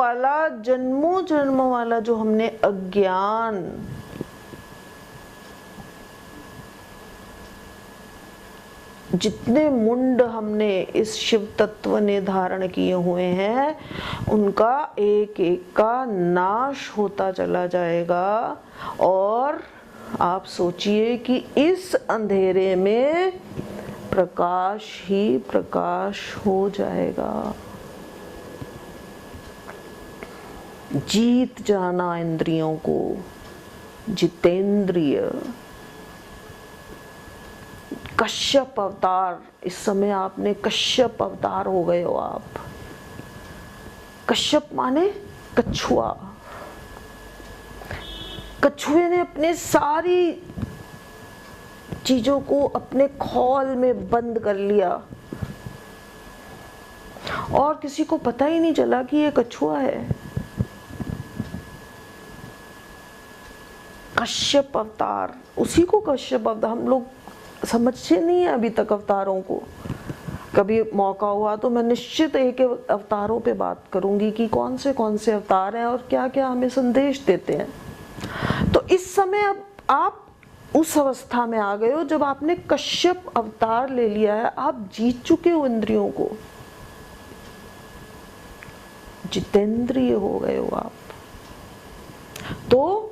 वाला, जन्मों जन्मों वाला जो हमने अज्ञान, जितने मुंड हमने इस शिव तत्व ने धारण किए हुए हैं, उनका एक एक का नाश होता चला जाएगा। और आप सोचिए कि इस अंधेरे में प्रकाश ही प्रकाश हो जाएगा। जीत जाना इंद्रियों को, जितेंद्रिय। कश्यप अवतार, इस समय आपने कश्यप अवतार हो गए हो आप। कश्यप माने कछुआ। कछुए ने अपने सारी चीजों को अपने खौल में बंद कर लिया और किसी को पता ही नहीं चला कि ये कछुआ है। कश्यप अवतार, उसी को कश्यप अवतार, हम लोग समझते नहीं है अभी तक अवतारों को। कभी मौका हुआ तो मैं निश्चित एक अवतारों पे बात करूंगी कि कौन से अवतार हैं और क्या क्या हमें संदेश देते हैं। तो इस समय अब आप उस अवस्था में आ गए हो जब आपने कश्यप अवतार ले लिया है, आप जीत चुके हो इंद्रियों को, जितेंद्रिय हो गए हो आप। तो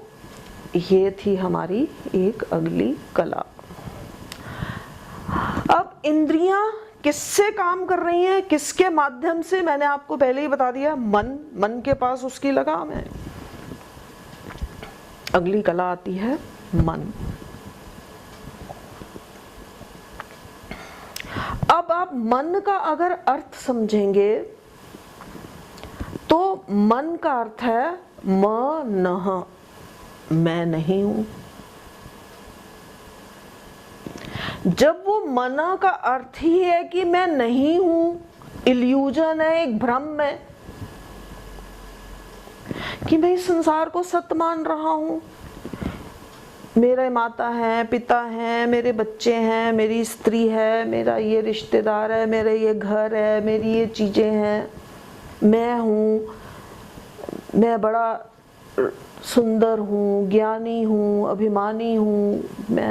ये थी हमारी एक अगली कला। अब इंद्रियां किससे काम कर रही हैं, किसके माध्यम से? मैंने आपको पहले ही बता दिया, मन के पास उसकी लगाम है। अगली कला आती है मन। अब आप मन का अगर अर्थ समझेंगे तो मन का अर्थ है मनः, मैं नहीं हूं। जब वो मना का अर्थ ही है कि मैं नहीं हूं, इल्यूजन है, एक भ्रम है कि मैं इस संसार को सत्य मान रहा हूं, मेरे माता हैं, पिता हैं, मेरे बच्चे हैं, मेरी स्त्री है, मेरा ये रिश्तेदार है, मेरा ये घर है, मेरी ये चीजें हैं, मैं हूं, मैं बड़ा सुंदर हूँ, ज्ञानी हूँ, अभिमानी हूँ।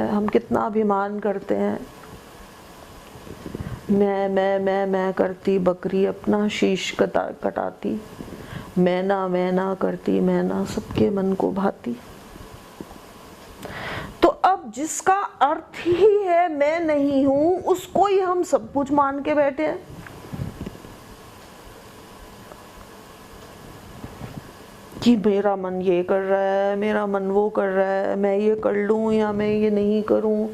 हम कितना अभिमान करते हैं। मैं करती बकरी अपना शीश कटाती, मैं करती मैना सबके मन को भाती। तो अब जिसका अर्थ ही है मैं नहीं हूँ, उसको ही हम सब कुछ मान के बैठे हैं। कि मेरा मन ये कर रहा है, मेरा मन वो कर रहा है, मैं ये कर लूं या मैं ये नहीं करूं,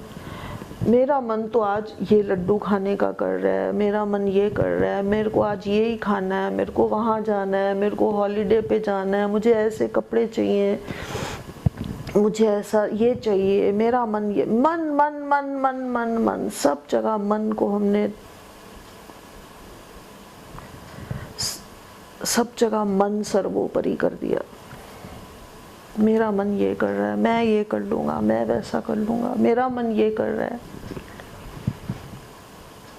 मेरा मन तो आज ये लड्डू खाने का कर रहा है, मेरा मन ये कर रहा है, मेरे को आज ये ही खाना है, मेरे को वहाँ जाना है, मेरे को हॉलीडे पे जाना है, मुझे ऐसे कपड़े चाहिए, मुझे ऐसा ये चाहिए, मेरा मन ये, मन मन मन मन मन मन, सब जगह मन को हमने, सब जगह मन सर्वोपरि कर दिया। मेरा मन ये कर रहा है, मैं ये कर लूंगा, मैं वैसा कर लूंगा, मेरा मन ये कर रहा है।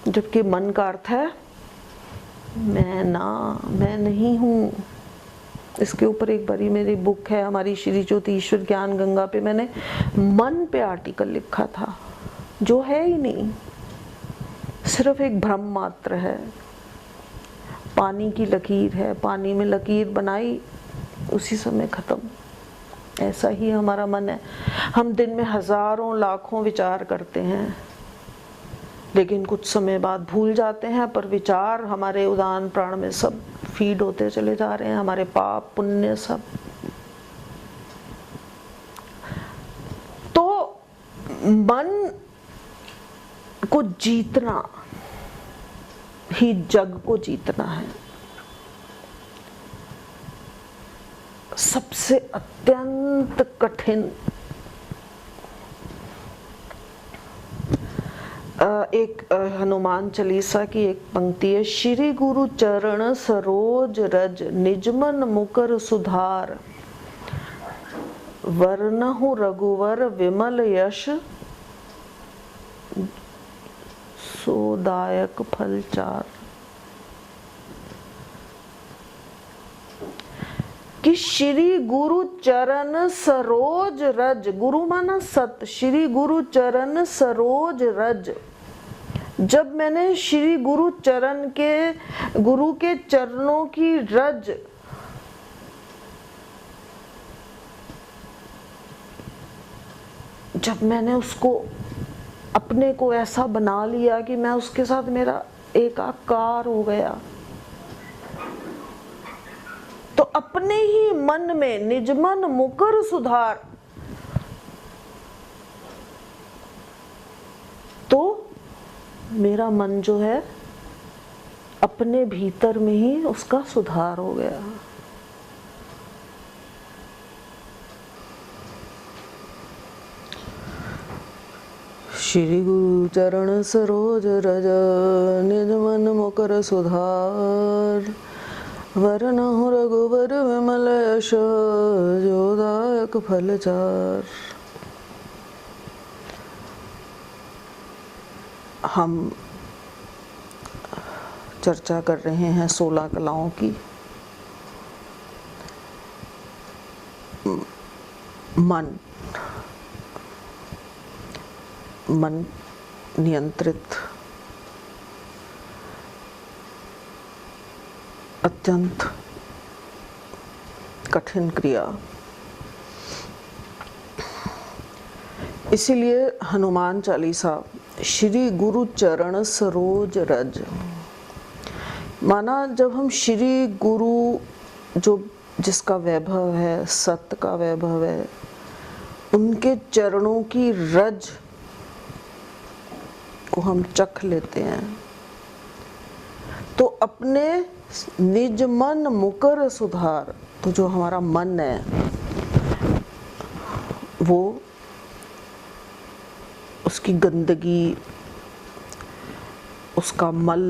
जबकि मन का अर्थ है मैं नहीं हूं। इसके ऊपर एक बड़ी मेरी बुक है, हमारी श्री ज्योति ईश्वर ज्ञान गंगा पे मैंने मन पे आर्टिकल लिखा था, जो है ही नहीं, सिर्फ एक भ्रम मात्र है। पानी की लकीर है, पानी में लकीर बनाई, उसी समय खत्म। ऐसा ही हमारा मन है। हम दिन में हजारों लाखों विचार करते हैं, लेकिन कुछ समय बाद भूल जाते हैं, पर विचार हमारे उदान प्राण में सब फीड होते चले जा रहे हैं, हमारे पाप पुण्य सब। तो मन को जीतना ही जग को जीतना है। सबसे अत्यंत कठिन। एक हनुमान चालीसा की एक पंक्ति है, श्री गुरु चरण सरोज रज निजमन मुकर सुधार, वर्णहु रघुवर विमल यश सोदायक फल चार। कि श्री गुरु चरण सरोज रज, गुरु माना सत, श्री गुरु चरण सरोज रज। जब मैंने श्री गुरु चरण के, गुरु के चरणों की रज जब मैंने उसको अपने को ऐसा बना लिया कि मैं उसके साथ मेरा एकाकार हो गया, तो अपने ही मन में निज मन मुकर सुधार, तो मेरा मन जो है अपने भीतर में ही उसका सुधार हो गया। श्री गुरु चरण सरोज रज, निज मन मुकर सुधार, वरनहु रघुवर विमल यश, जोदायक फलचार। हम चर्चा कर रहे हैं 16 कलाओं की। मन नियंत्रित अत्यंत कठिन क्रिया। इसीलिए हनुमान चालीसा श्री गुरु चरण सरोज रज, माना जब हम श्री गुरु जो जिसका वैभव है, सत्य का वैभव है, उनके चरणों की रज को हम चख लेते हैं, तो अपने निज मन मुकर सुधार, तो जो हमारा मन है वो उसकी गंदगी, उसका मल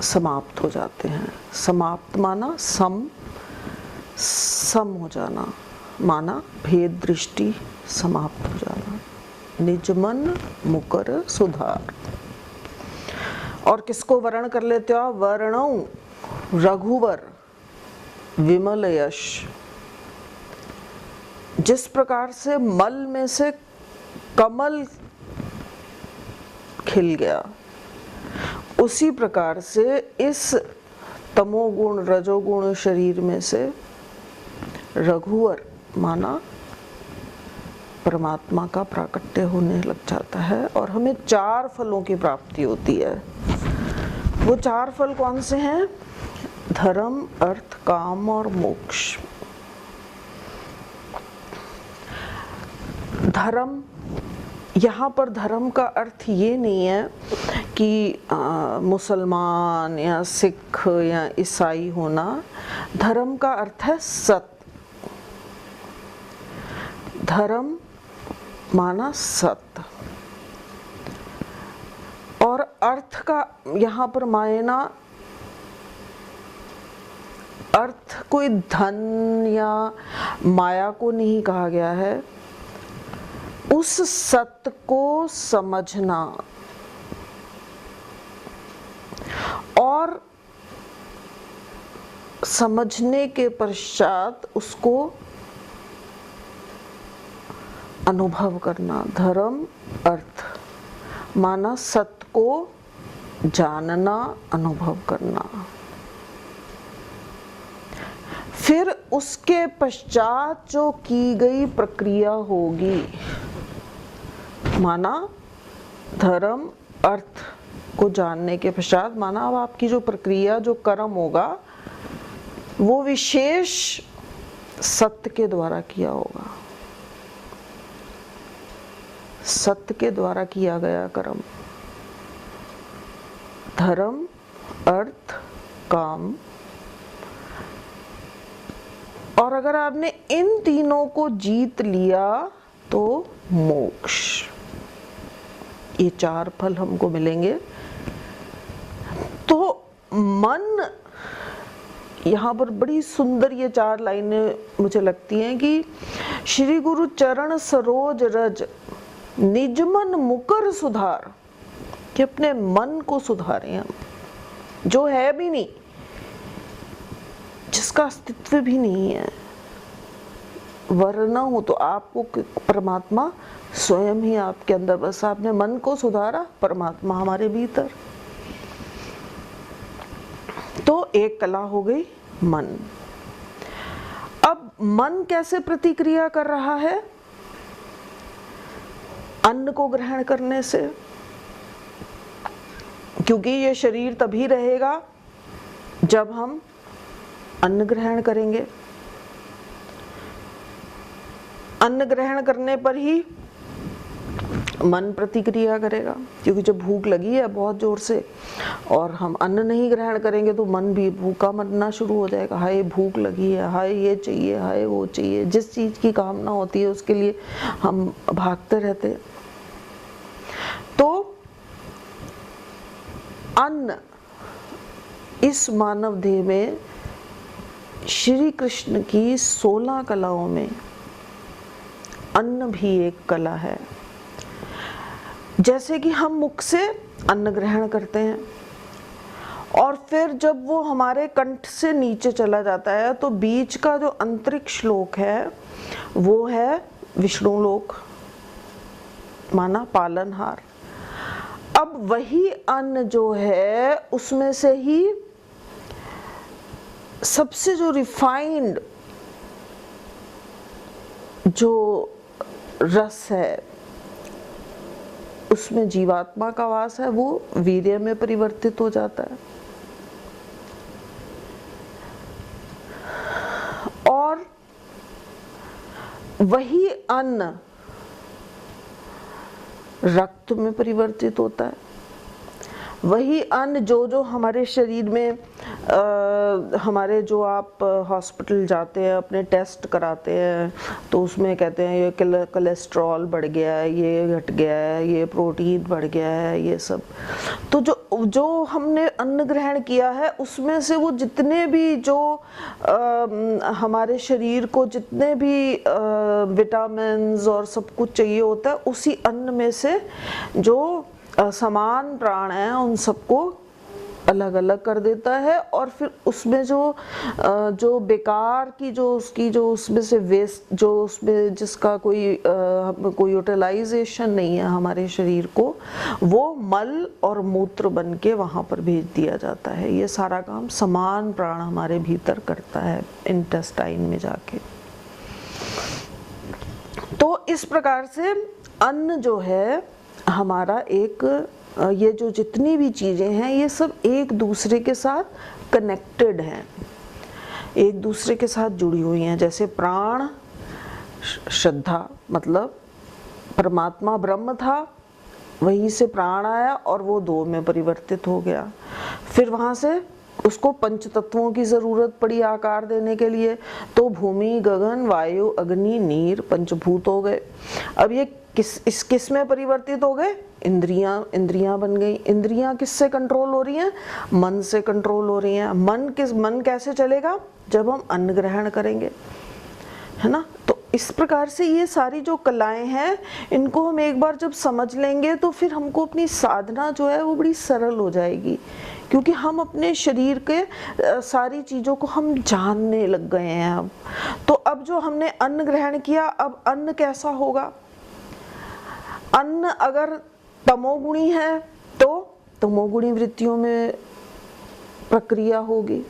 समाप्त हो जाते हैं। समाप्त माना सम हो जाना, माना भेद दृष्टि समाप्त हो जाना। निज मन मुकर सुधार। और किसको वर्ण कर लेते हो आप? वर्णौ रघुवर विमल यश। जिस प्रकार से मल में से कमल खिल गया, उसी प्रकार से इस तमोगुण रजोगुण शरीर में से रघुवर माना परमात्मा का प्राकट्य होने लग जाता है, और हमें 4 फलों की प्राप्ति होती है। वो 4 फल कौन से हैं? धर्म, अर्थ, काम और मोक्ष। धर्म, यहाँ पर धर्म का अर्थ ये नहीं है कि मुसलमान या सिख या ईसाई होना। धर्म का अर्थ है सत्य। धर्म माना सत्य। और अर्थ का यहाँ पर मायना, अर्थ कोई धन या माया को नहीं कहा गया है, उस सत्य को समझना और समझने के पश्चात उसको अनुभव करना। धर्म अर्थ माना सत्य को जानना, अनुभव करना। फिर उसके पश्चात जो की गई प्रक्रिया होगी, माना धर्म अर्थ को जानने के पश्चात, माना अब आपकी जो प्रक्रिया, जो कर्म होगा, वो विशेष सत्य के द्वारा किया होगा। सत्य के द्वारा किया गया कर्म। धर्म अर्थ काम। और अगर आपने इन तीनों को जीत लिया तो मोक्ष। ये 4 फल हमको मिलेंगे। तो मन, यहाँ पर बड़ी सुंदर ये 4 लाइनें मुझे लगती हैं कि श्री गुरु चरण सरोज रज, निज मन मुकर सुधार, कि अपने मन को सुधारें हम, जो है भी नहीं, जिसका अस्तित्व भी नहीं है। वरना हो तो आपको परमात्मा स्वयं ही आपके अंदर, बस आपने मन को सुधारा, परमात्मा हमारे भीतर। तो एक कला हो गई मन। अब मन कैसे प्रतिक्रिया कर रहा है? अन्न को ग्रहण करने से, क्योंकि ये शरीर तभी रहेगा जब हम अन्न ग्रहण करेंगे। अन्न ग्रहण करने पर ही मन प्रतिक्रिया करेगा, क्योंकि जब भूख लगी है बहुत जोर से और हम अन्न नहीं ग्रहण करेंगे तो मन भी भूखा मरना शुरू हो जाएगा। हाय भूख लगी है, हाय ये चाहिए, हाय वो चाहिए, जिस चीज की कामना होती है उसके लिए हम भागते रहते हैं। तो अन्न इस मानव देह में श्री कृष्ण की 16 कलाओं में अन्न भी एक कला है। जैसे कि हम मुख से अन्न ग्रहण करते हैं और फिर जब वो हमारे कंठ से नीचे चला जाता है तो बीच का जो अंतरिक्ष लोक है वो है विष्णु लोक, माना पालनहार। अब वही अन्न जो है उसमें से ही सबसे जो रिफाइंड जो रस है उसमें जीवात्मा का वास है, वो वीर्य में परिवर्तित हो जाता है। और वही अन्न रक्त में परिवर्तित होता है। वही अन्न जो हमारे शरीर में हमारे जो आप हॉस्पिटल जाते हैं अपने टेस्ट कराते हैं तो उसमें कहते हैं ये कोलेस्ट्रॉल बढ़ गया है, ये घट गया है, ये प्रोटीन बढ़ गया है, ये सब। तो जो हमने अन्न ग्रहण किया है उसमें से वो जितने भी जो हमारे शरीर को जितने भी विटामिन्स और सब कुछ चाहिए होता है उसी अन्न में से जो समान प्राण हैं उन सबको अलग अलग कर देता है। और फिर उसमें जो बेकार की जो उसकी जो उसमें से वेस्ट जो उसमें जिसका कोई यूटिलाइजेशन नहीं है हमारे शरीर को, वो मल और मूत्र बन के वहाँ पर भेज दिया जाता है। ये सारा काम समान प्राण हमारे भीतर करता है इंटेस्टाइन में जाके। तो इस प्रकार से अन्न जो है हमारा एक, ये जो जितनी भी चीजें हैं ये सब एक दूसरे के साथ कनेक्टेड हैं, एक दूसरे के साथ जुड़ी हुई हैं। जैसे प्राण श्रद्धा, मतलब परमात्मा ब्रह्म था, वहीं से प्राण आया और वो 2 में परिवर्तित हो गया। फिर वहां से उसको 5 तत्वों की जरूरत पड़ी आकार देने के लिए, तो भूमि गगन वायु अग्नि नीर पंचभूत हो गए। अब ये किस में परिवर्तित हो गए? इंद्रियां बन गई। इंद्रियां किससे कंट्रोल हो रही हैं? मन से कंट्रोल हो रही हैं। मन कैसे चलेगा? जब हम अन्न ग्रहण करेंगे, है ना। तो इस प्रकार से ये सारी जो कलाएं हैं इनको हम एक बार जब समझ लेंगे तो फिर हमको अपनी साधना जो है वो बड़ी सरल हो जाएगी, क्योंकि हम अपने शरीर के सारी चीजों को हम जानने लग गए हैं अब। तो अब जो हमने अन्न ग्रहण किया, अब अन्न कैसा होगा? अन्न अगर तमोगुणी है तो तमोगुणी वृत्तियों में प्रक्रिया होगी।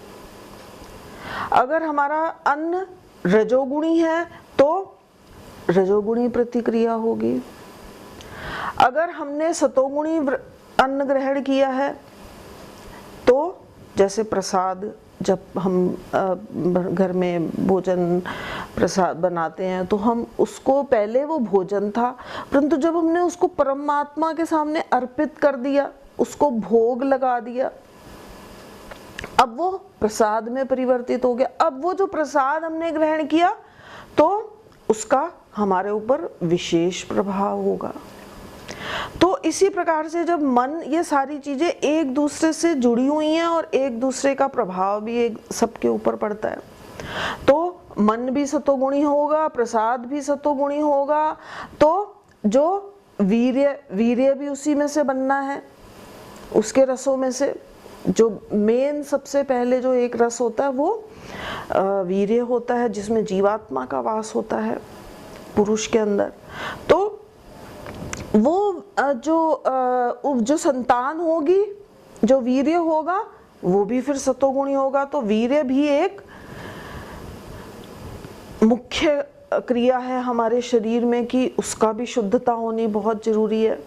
अगर हमारा अन्न रजोगुणी है तो रजोगुणी प्रतिक्रिया होगी। अगर हमने सतोगुणी अन्न ग्रहण किया है तो जैसे प्रसाद, जब हम घर में भोजन प्रसाद बनाते हैं तो हम उसको, पहले वो भोजन था, परंतु जब हमने उसको परमात्मा के सामने अर्पित कर दिया, उसको भोग लगा दिया, अब वो प्रसाद में परिवर्तित हो गया। अब वो जो प्रसाद हमने ग्रहण किया तो उसका हमारे ऊपर विशेष प्रभाव होगा। तो इसी प्रकार से जब मन, ये सारी चीजें एक दूसरे से जुड़ी हुई हैं और एक दूसरे का प्रभाव भी एक सबके ऊपर पड़ता है, तो मन भी सतोगुणी होगा, प्रसाद भी सतोगुणी होगा, तो जो वीर्य भी उसी में से बनना है, उसके रसों में से, जो मेन सबसे पहले जो एक रस होता है वो वीर्य होता है, जिसमें जीवात्मा का वास होता है पुरुष के अंदर। तो वो जो संतान होगी, जो वीर्य होगा, वो भी फिर सतोगुणी होगा। तो वीर्य भी एक मुख्य क्रिया है हमारे शरीर में कि उसका भी शुद्धता होनी बहुत जरूरी है।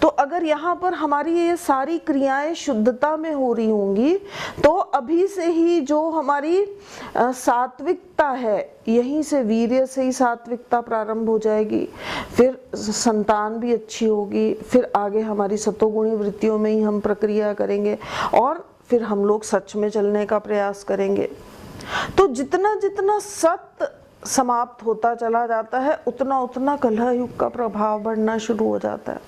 तो अगर यहाँ पर हमारी ये सारी क्रियाएं शुद्धता में हो रही होंगी तो अभी से ही जो हमारी सात्विकता है, यहीं से वीर्य से ही सात्विकता प्रारंभ हो जाएगी, फिर संतान भी अच्छी होगी, फिर आगे हमारी सतोगुणी वृत्तियों में ही हम प्रक्रिया करेंगे और फिर हम लोग सच में चलने का प्रयास करेंगे। तो जितना जितना सत समाप्त होता चला जाता है उतना उतना कलह युग का प्रभाव बढ़ना शुरू हो जाता है।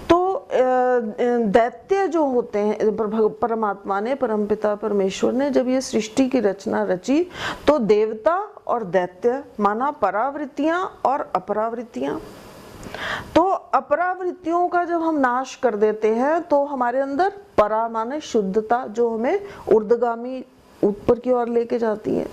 तो दैत्य जो होते हैं, परमात्मा ने, परमपिता परमेश्वर ने जब ये सृष्टि की रचना रची तो देवता और दैत्य माना परावृत्तियां और अपरावृत्तियां। तो अपरावृत्तियों का जब हम नाश कर देते हैं तो हमारे अंदर परा माने शुद्धता, जो हमें ऊर्ध्वगामी ऊपर की ओर लेके जाती है।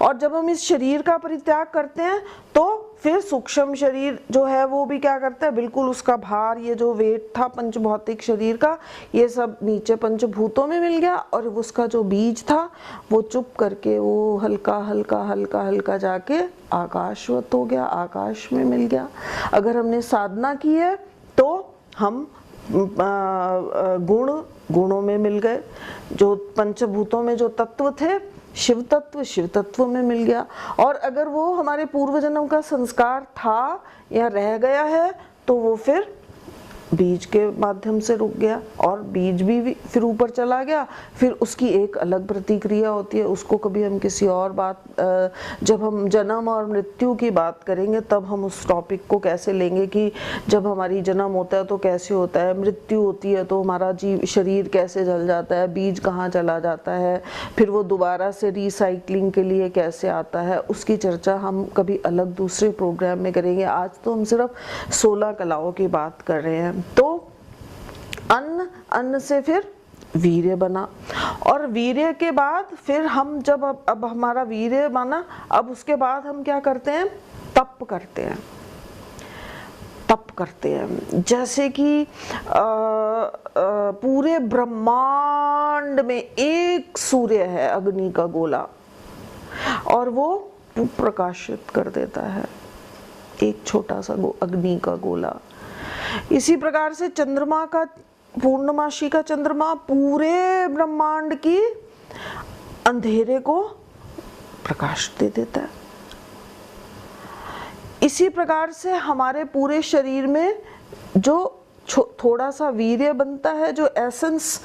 और जब हम इस शरीर का परित्याग करते हैं तो फिर सूक्ष्म शरीर जो है वो भी क्या करता है, बिल्कुल उसका भार, ये जो वेट था पंचभौतिक शरीर का, ये सब नीचे पंचभूतों में मिल गया और उसका जो बीज था वो चुप करके वो हल्का हल्का हल्का हल्का जाके आकाशवत हो गया, आकाश में मिल गया। अगर हमने साधना की है तो हम गुणों में मिल गए, जो पंचभूतों में जो तत्व थे शिव तत्व में मिल गया। और अगर वो हमारे पूर्व जन्म का संस्कार था या रह गया है तो वो फिर बीज के माध्यम से रुक गया और बीज भी फिर ऊपर चला गया। फिर उसकी एक अलग प्रतिक्रिया होती है, उसको कभी हम किसी और बात, जब हम जन्म और मृत्यु की बात करेंगे तब हम उस टॉपिक को कैसे लेंगे कि जब हमारी जन्म होता है तो कैसे होता है, मृत्यु होती है तो हमारा शरीर कैसे जल जाता है, बीज कहाँ चला जाता है, फिर वो दोबारा से रिसाइकलिंग के लिए कैसे आता है, उसकी चर्चा हम कभी अलग दूसरे प्रोग्राम में करेंगे। आज तो हम सिर्फ 16 कलाओं की बात कर रहे हैं। तो अन्न से फिर वीर्य बना और वीर्य के बाद फिर हम जब अब हमारा वीर्य बना, अब उसके बाद हम क्या करते हैं, तप करते हैं। जैसे कि पूरे ब्रह्मांड में एक सूर्य है अग्नि का गोला और वो प्रकाशित कर देता है, एक छोटा सा अग्नि का गोला। इसी प्रकार से चंद्रमा का, पूर्णमासी का चंद्रमा पूरे ब्रह्मांड की अंधेरे को प्रकाश दे देता है। इसी प्रकार से हमारे पूरे शरीर में जो थोड़ा सा वीर्य बनता है, जो एसेंस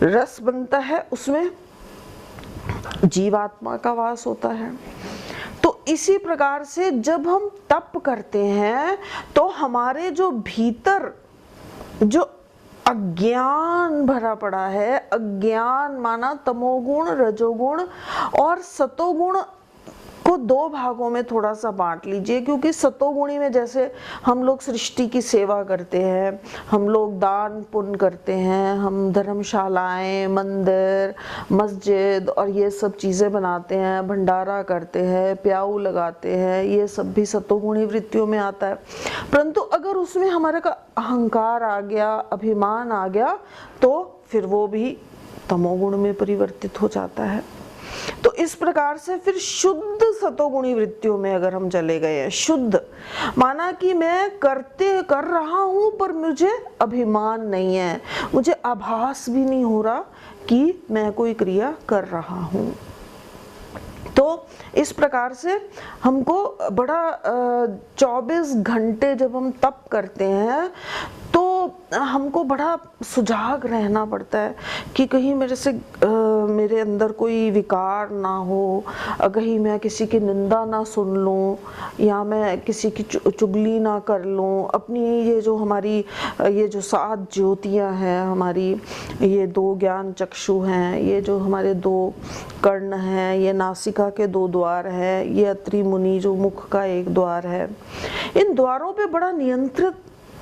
रस बनता है, उसमें जीवात्मा का वास होता है। तो इसी प्रकार से जब हम तप करते हैं तो हमारे जो भीतर जो अज्ञान भरा पड़ा है, अज्ञान माना तमोगुण, रजोगुण और सतोगुण को दो भागों में थोड़ा सा बांट लीजिए, क्योंकि सतोगुणी में जैसे हम लोग सृष्टि की सेवा करते हैं, हम लोग दान पुण्य करते हैं, हम धर्मशालाएं, मंदिर, मस्जिद और ये सब चीज़ें बनाते हैं, भंडारा करते हैं, प्याऊ लगाते हैं, ये सब भी सतोगुणी वृत्तियों में आता है। परंतु अगर उसमें हमारे का अहंकार आ गया, अभिमान आ गया, तो फिर वो भी तमोगुण में परिवर्तित हो जाता है। तो इस प्रकार से फिर शुद्ध सतोगुणी वृत्तियों में अगर हम चले गए हैं, शुद्ध माना कि मैं कर रहा हूं पर मुझे अभिमान नहीं है, मुझे आभास भी नहीं हो रहा कि मैं कोई क्रिया कर रहा हूं। तो इस प्रकार से हमको बड़ा 24 घंटे जब हम तप करते हैं तो हमको बड़ा सुजाग रहना पड़ता है कि कहीं मेरे अंदर कोई विकार ना हो, कहीं मैं किसी की निंदा ना सुन लूं या मैं किसी की चुगली ना कर लूं। अपनी ये जो हमारी ये जो 7 ज्योतियां हैं, हमारी ये 2 ज्ञान चक्षु हैं, ये जो हमारे 2 कर्ण हैं, ये नासिका के 2 द्वार हैं, ये अत्रि मुनि जो मुख का एक द्वार है, इन द्वारों पे बड़ा नियंत्रित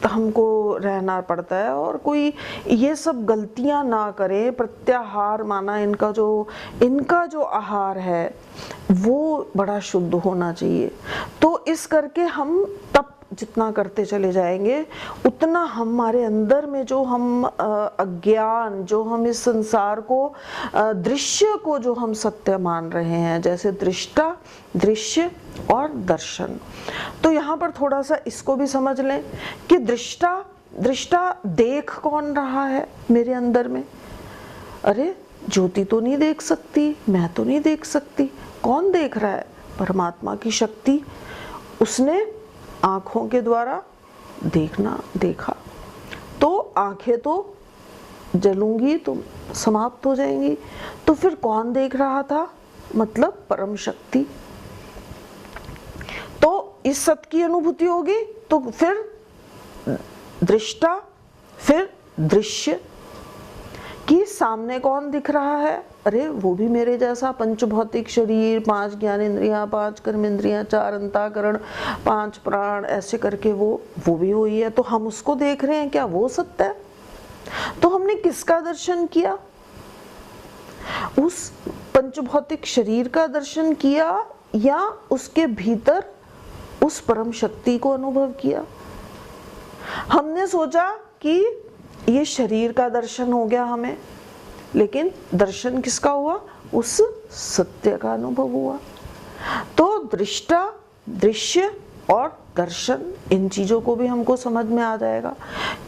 हमको रहना पड़ता है, और कोई ये सब गलतियां ना करें। प्रत्याहार माना इनका जो आहार है वो बड़ा शुद्ध होना चाहिए। तो इस करके हम तप जितना करते चले जाएंगे उतना हमारे अंदर में जो हम अज्ञान, जो हम इस संसार को दृश्य को जो हम सत्य मान रहे हैं, जैसे दृष्टा, दृश्य और दर्शन। तो यहाँ पर थोड़ा सा इसको भी समझ लें कि दृष्टा देख कौन रहा है मेरे अंदर में? अरे ज्योति तो नहीं देख सकती, मैं तो नहीं देख सकती, कौन देख रहा है? परमात्मा की शक्ति, उसने आंखों के द्वारा देखा। तो आंखें तो जलूंगी तो समाप्त हो जाएंगी, तो फिर कौन देख रहा था? मतलब परम शक्ति। तो इस सत्य की अनुभूति होगी तो फिर दृष्टा, फिर दृश्य कि सामने कौन दिख रहा है? अरे वो भी मेरे जैसा पंचभौतिक शरीर, 5 ज्ञानेंद्रियां, 5 कर्मेंद्रियां, 4 अंतःकरण, 5 प्राण, ऐसे करके वो भी वही है। तो हम उसको देख रहे हैं, क्या वो सत्य है? तो हमने किसका दर्शन किया? उस पंचभौतिक शरीर का दर्शन किया या उसके भीतर उस परम शक्ति को अनुभव किया? हमने सोचा कि ये शरीर का दर्शन हो गया हमें, लेकिन दर्शन किसका हुआ? उस सत्य का अनुभव हुआ। तो दृष्टा, दृश्य और दर्शन, इन चीजों को भी हमको समझ में आ जाएगा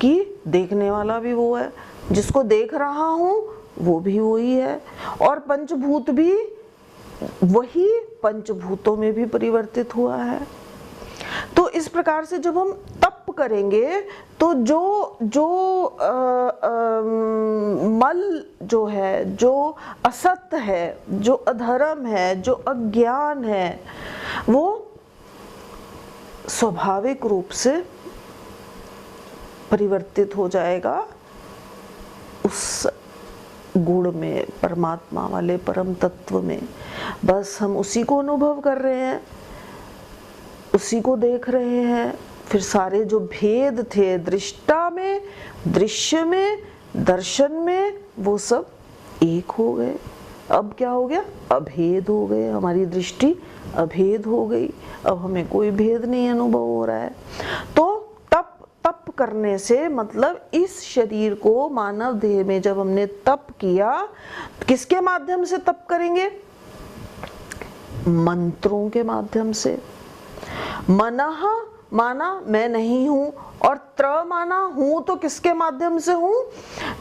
कि देखने वाला भी वो है, जिसको देख रहा हूं वो भी वही है, और पंचभूत भी वही पंचभूतों में भी परिवर्तित हुआ है। तो इस प्रकार से जब हम तप करेंगे तो जो मल जो है, जो असत्य है, जो अधर्म है, जो अज्ञान है, वो स्वाभाविक रूप से परिवर्तित हो जाएगा उस गुण में, परमात्मा वाले परम तत्व में। बस हम उसी को अनुभव कर रहे हैं, उसी को देख रहे हैं। फिर सारे जो भेद थे दृष्टा में, दृश्य में, दर्शन में, वो सब एक हो गए। अब क्या हो गया? अभेद हो गए, हमारी दृष्टि अभेद हो गई। अब हमें कोई भेद नहीं अनुभव हो रहा है। तो तप करने से मतलब इस शरीर को, मानव देह में जब हमने तप किया, किसके माध्यम से तप करेंगे? मंत्रों के माध्यम से। मनः माना मैं नहीं हूं, और त्र माना हूं, तो किसके माध्यम से हूं?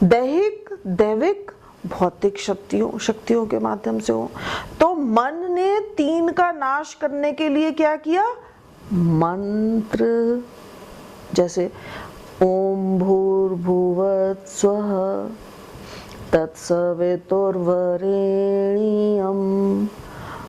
दैहिक, दैविक, भौतिक शक्तियों के माध्यम से हूं। तो मन ने 3 का नाश करने के लिए क्या किया? मंत्र, जैसे ओम भूर्भुवः स्वः तत्सवितुर्वरेण्यम्